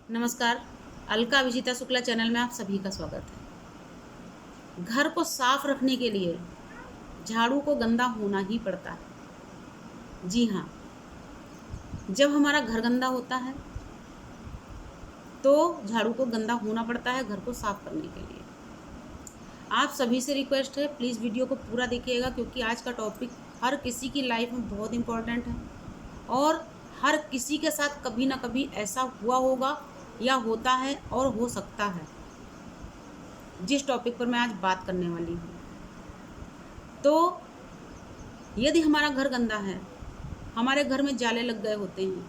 नमस्कार। अलका विजिता शुक्ला चैनल में आप सभी का स्वागत है। घर को साफ रखने के लिए झाड़ू को गंदा होना ही पड़ता है। जी हाँ, जब हमारा घर गंदा होता है तो झाड़ू को गंदा होना पड़ता है घर को साफ करने के लिए। आप सभी से रिक्वेस्ट है, प्लीज़ वीडियो को पूरा देखिएगा क्योंकि आज का टॉपिक हर किसी की लाइफ में बहुत इम्पोर्टेंट है और हर किसी के साथ कभी ना कभी ऐसा हुआ होगा या होता है और हो सकता है। जिस टॉपिक पर मैं आज बात करने वाली हूँ, तो यदि हमारा घर गंदा है, हमारे घर में जाले लग गए होते हैं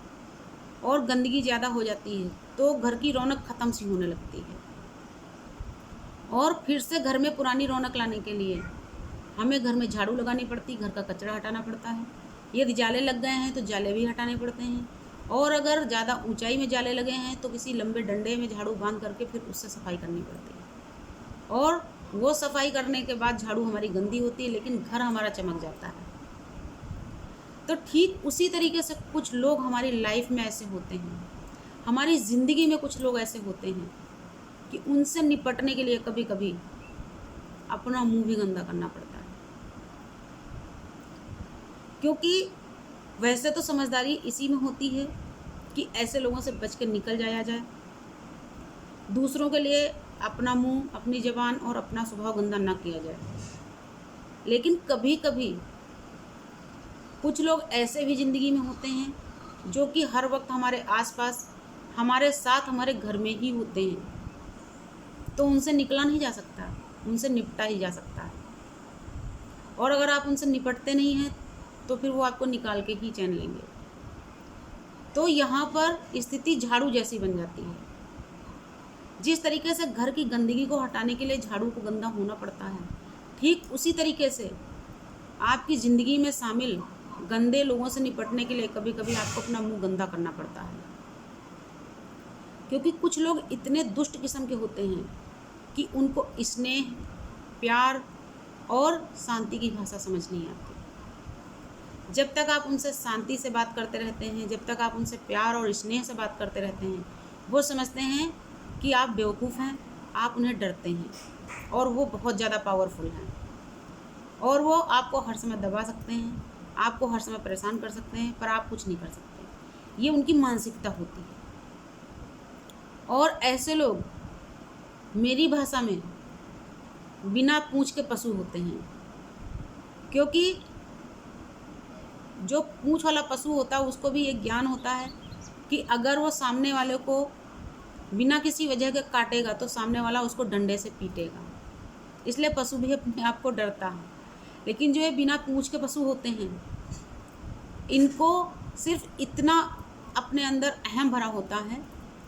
और गंदगी ज़्यादा हो जाती है तो घर की रौनक ख़त्म सी होने लगती है और फिर से घर में पुरानी रौनक लाने के लिए हमें घर में झाड़ू लगानी पड़ती, घर का कचरा हटाना पड़ता है। यदि जाले लग गए हैं तो जाले भी हटाने पड़ते हैं और अगर ज़्यादा ऊंचाई में जाले लगे हैं तो किसी लंबे डंडे में झाड़ू बांध करके फिर उससे सफाई करनी पड़ती है और वो सफाई करने के बाद झाड़ू हमारी गंदी होती है लेकिन घर हमारा चमक जाता है। तो ठीक उसी तरीके से कुछ लोग हमारी लाइफ में ऐसे होते हैं, हमारी ज़िंदगी में कुछ लोग ऐसे होते हैं कि उनसे निपटने के लिए कभी कभी अपना मुंह भी गंदा करना पड़ता है। क्योंकि वैसे तो समझदारी इसी में होती है कि ऐसे लोगों से बच के निकल जाया जाए, दूसरों के लिए अपना मुंह, अपनी ज़बान और अपना स्वभाव गंदा ना किया जाए। लेकिन कभी कभी कुछ लोग ऐसे भी ज़िंदगी में होते हैं जो कि हर वक्त हमारे आसपास, हमारे साथ, हमारे घर में ही होते हैं, तो उनसे निकला नहीं जा सकता, उनसे निपटा ही जा सकता है। और अगर आप उनसे निपटते नहीं हैं तो फिर वो आपको निकाल के ही चैन लेंगे। तो यहाँ पर स्थिति झाड़ू जैसी बन जाती है। जिस तरीके से घर की गंदगी को हटाने के लिए झाड़ू को गंदा होना पड़ता है, ठीक उसी तरीके से आपकी ज़िंदगी में शामिल गंदे लोगों से निपटने के लिए कभी कभी आपको अपना मुंह गंदा करना पड़ता है। क्योंकि कुछ लोग इतने दुष्ट किस्म के होते हैं कि उनको स्नेह, प्यार और शांति की भाषा समझ नहीं आती। जब तक आप उनसे शांति से बात करते रहते हैं, जब तक आप उनसे प्यार और स्नेह से बात करते रहते हैं, वो समझते हैं कि आप बेवकूफ़ हैं, आप उन्हें डरते हैं और वो बहुत ज़्यादा पावरफुल हैं और वो आपको हर समय दबा सकते हैं, आपको हर समय परेशान कर सकते हैं, पर आप कुछ नहीं कर सकते। ये उनकी मानसिकता होती है। और ऐसे लोग मेरी भाषा में बिना पूँछ के पशु होते हैं। क्योंकि जो पूँछ वाला पशु होता है उसको भी एक ज्ञान होता है कि अगर वो सामने वाले को बिना किसी वजह के काटेगा तो सामने वाला उसको डंडे से पीटेगा, इसलिए पशु भी अपने आप को डरता है। लेकिन जो ये बिना पूँछ के पशु होते हैं, इनको सिर्फ इतना अपने अंदर अहम भरा होता है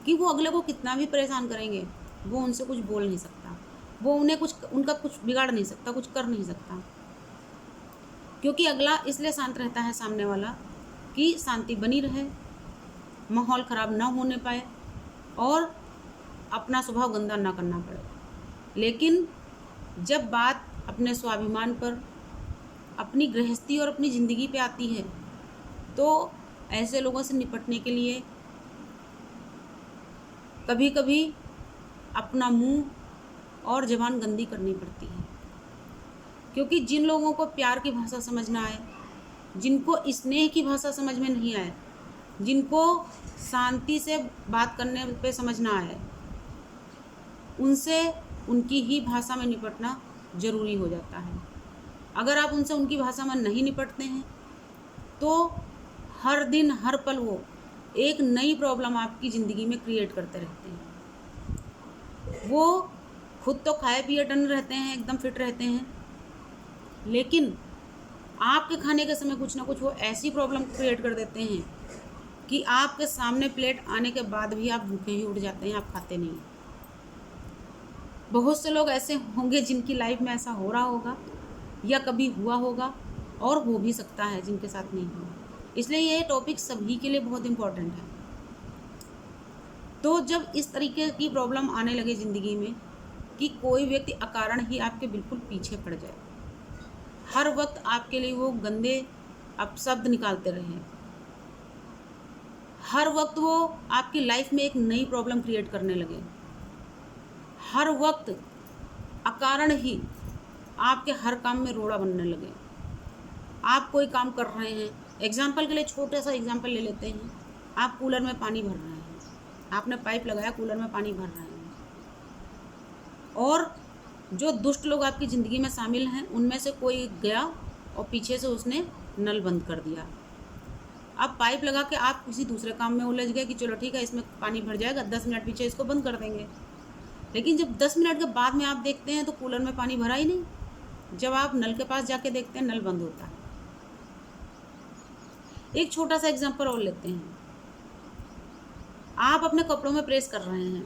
कि वो अगले को कितना भी परेशान करेंगे, वो उनसे कुछ बोल नहीं सकता, वो उन्हें उनका कुछ बिगाड़ नहीं सकता, कुछ कर नहीं सकता। क्योंकि अगला इसलिए शांत रहता है सामने वाला कि शांति बनी रहे, माहौल ख़राब ना होने पाए और अपना स्वभाव गंदा ना करना पड़े। लेकिन जब बात अपने स्वाभिमान पर, अपनी गृहस्थी और अपनी ज़िंदगी पे आती है तो ऐसे लोगों से निपटने के लिए कभी कभी अपना मुंह और ज़बान गंदी करनी पड़ती है। क्योंकि जिन लोगों को प्यार की भाषा समझ ना आए, जिनको स्नेह की भाषा समझ में नहीं आए, जिनको शांति से बात करने पे समझ ना आए, उनसे उनकी ही भाषा में निपटना ज़रूरी हो जाता है। अगर आप उनसे उनकी भाषा में नहीं निपटते हैं तो हर दिन हर पल वो एक नई प्रॉब्लम आपकी ज़िंदगी में क्रिएट करते रहते हैं। वो खुद तो खाए पिए टन रहते हैं, एकदम फिट रहते हैं, लेकिन आपके खाने के समय कुछ ना कुछ वो ऐसी प्रॉब्लम क्रिएट कर देते हैं कि आपके सामने प्लेट आने के बाद भी आप भूखे ही उठ जाते हैं, आप खाते नहीं। बहुत से लोग ऐसे होंगे जिनकी लाइफ में ऐसा हो रहा होगा या कभी हुआ होगा और हो भी सकता है जिनके साथ नहीं हुआ। इसलिए ये टॉपिक सभी के लिए बहुत इम्पोर्टेंट है। तो जब इस तरीके की प्रॉब्लम आने लगे ज़िंदगी में कि कोई व्यक्ति अकारण ही आपके बिल्कुल पीछे पड़ जाए, हर वक्त आपके लिए वो गंदे अपशब्द निकालते रहे, हर वक्त वो आपकी लाइफ में एक नई प्रॉब्लम क्रिएट करने लगे, हर वक्त अकारण ही आपके हर काम में रोड़ा बनने लगे। आप कोई काम कर रहे हैं, एग्जाम्पल के लिए छोटा सा एग्जाम्पल ले लेते हैं, आप कूलर में पानी भर रहे हैं, आपने पाइप लगाया, कूलर में पानी भर रहे हैं, और जो दुष्ट लोग आपकी ज़िंदगी में शामिल हैं उनमें से कोई गया और पीछे से उसने नल बंद कर दिया। अब पाइप लगा के आप किसी दूसरे काम में उलझ गए कि चलो ठीक है इसमें पानी भर जाएगा, 10 मिनट पीछे इसको बंद कर देंगे। लेकिन जब 10 मिनट के बाद में आप देखते हैं तो कूलर में पानी भरा ही नहीं। जब आप नल के पास जाके देखते हैं नल बंद होता है। एक छोटा सा एग्जांपल और लेते हैं, आप अपने कपड़ों में प्रेस कर रहे हैं।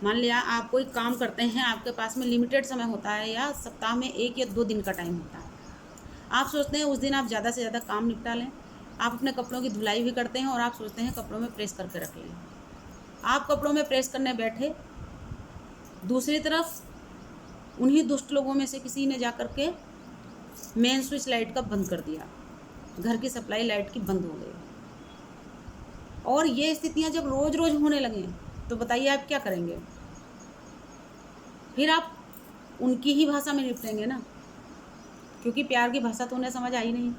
मान लिया आप कोई काम करते हैं, आपके पास में लिमिटेड समय होता है या सप्ताह में 1 या 2 दिन का टाइम होता है। आप सोचते हैं उस दिन आप ज़्यादा से ज़्यादा काम निपटा लें, आप अपने कपड़ों की धुलाई भी करते हैं और आप सोचते हैं कपड़ों में प्रेस करके रख लें। आप कपड़ों में प्रेस करने बैठे, दूसरी तरफ उन्हीं दुष्ट लोगों में से किसी ने जा कर के मेन स्विच लाइट का बंद कर दिया, घर की सप्लाई लाइट की बंद हो गई। और ये स्थितियां जब रोज़ रोज़ होने लगें तो बताइए आप क्या करेंगे? फिर आप उनकी ही भाषा में निपटेंगे ना, क्योंकि प्यार की भाषा तो उन्हें समझ आई नहीं।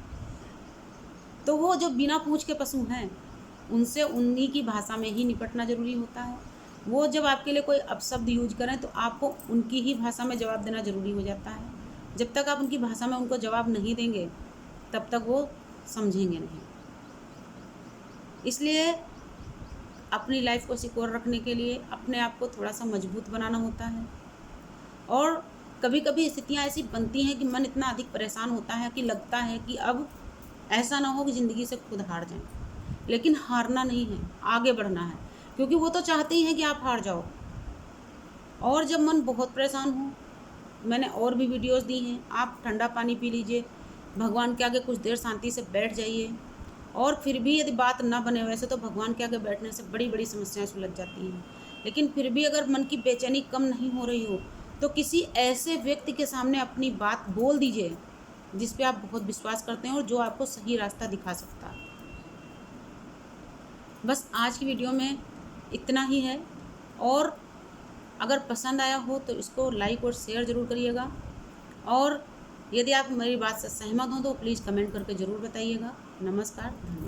तो वो जो बिना पूछ के पशु हैं उनसे उन्हीं की भाषा में ही निपटना ज़रूरी होता है। वो जब आपके लिए कोई अपशब्द यूज करें तो आपको उनकी ही भाषा में जवाब देना ज़रूरी हो जाता है। जब तक आप उनकी भाषा में उनको जवाब नहीं देंगे तब तक वो समझेंगे नहीं। इसलिए अपनी लाइफ को सिक्योर रखने के लिए अपने आप को थोड़ा सा मजबूत बनाना होता है। और कभी कभी स्थितियाँ ऐसी बनती हैं कि मन इतना अधिक परेशान होता है कि लगता है कि अब ऐसा ना हो कि ज़िंदगी से खुद हार जाएं। लेकिन हारना नहीं है, आगे बढ़ना है, क्योंकि वो तो चाहते ही हैं कि आप हार जाओ। और जब मन बहुत परेशान हो, मैंने और भी वीडियोस दी हैं, आप ठंडा पानी पी लीजिए, भगवान के आगे कुछ देर शांति से बैठ जाइए। और फिर भी यदि बात ना बने, वैसे तो भगवान के आगे बैठने से बड़ी बड़ी समस्याएं सुलझ जाती हैं, लेकिन फिर भी अगर मन की बेचैनी कम नहीं हो रही हो तो किसी ऐसे व्यक्ति के सामने अपनी बात बोल दीजिए जिस पे आप बहुत विश्वास करते हैं और जो आपको सही रास्ता दिखा सकता है। बस आज की वीडियो में इतना ही है, और अगर पसंद आया हो तो इसको लाइक और शेयर ज़रूर करिएगा। और यदि आप मेरी बात से सहमत हो तो प्लीज़ कमेंट करके ज़रूर बताइएगा। नमस्कार, धन्यवाद।